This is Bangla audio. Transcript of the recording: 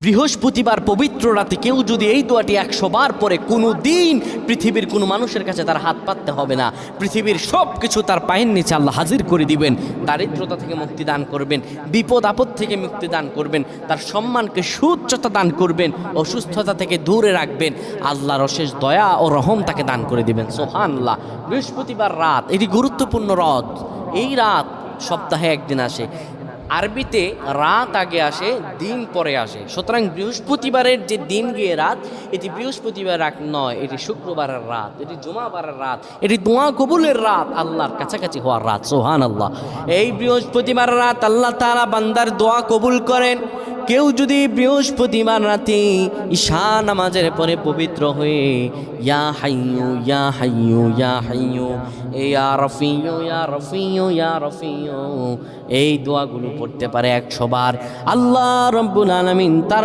বৃহস্পতিবার পবিত্র রাতে কেউ যদি এই দোয়াটি 100 বার পরে কোনো দিন পৃথিবীর কোনো মানুষের কাছে তার হাত পাততে হবে না, পৃথিবীর সব কিছু তার পায়ের নিচে আল্লাহ হাজির করে দিবেন। দারিদ্রতা থেকে মুক্তি দান করবেন, বিপদ আপদ থেকে মুক্তি দান করবেন, তার সম্মানকে সুউচ্চতা দান করবেন, অসুস্থতা থেকে দূরে রাখবেন, আল্লাহর অশেষ দয়া ও রহম তাকে দান করে দিবেন। সুবহানাল্লাহ। বৃহস্পতিবার রাত এটি গুরুত্বপূর্ণ রাত। এই রাত সপ্তাহে একদিন আসে। আরবিতে রাত আগে আসে, দিন পরে আসে। সুতরাং বৃহস্পতিবারের যে দিন গিয়ে রাত, এটি বৃহস্পতিবার রাত নয়, এটি শুক্রবারের রাত, এটি জুমাবারের রাত, এটি দোয়া কবুলের রাত, আল্লাহর কাছাকাছি হওয়ার রাত। সুবহানাল্লাহ। এই বৃহস্পতিবার রাত আল্লাহ তাআলা বান্দার দোয়া কবুল করেন। কেউ যদি বৃহস্পতিবার রাতে ঈশা নামাজের পরে পবিত্র হয়ে ইয়া হাইয়ু ইয়া হাইয়ু ইয়া হাইয়ু ইয়া রফিয়ু ইয়া রফিয়ু ইয়া রফিয়ু এই দোয়াগুলো পড়তে পারে 100 বার, আল্লাহ রাব্বুল আলামিন তার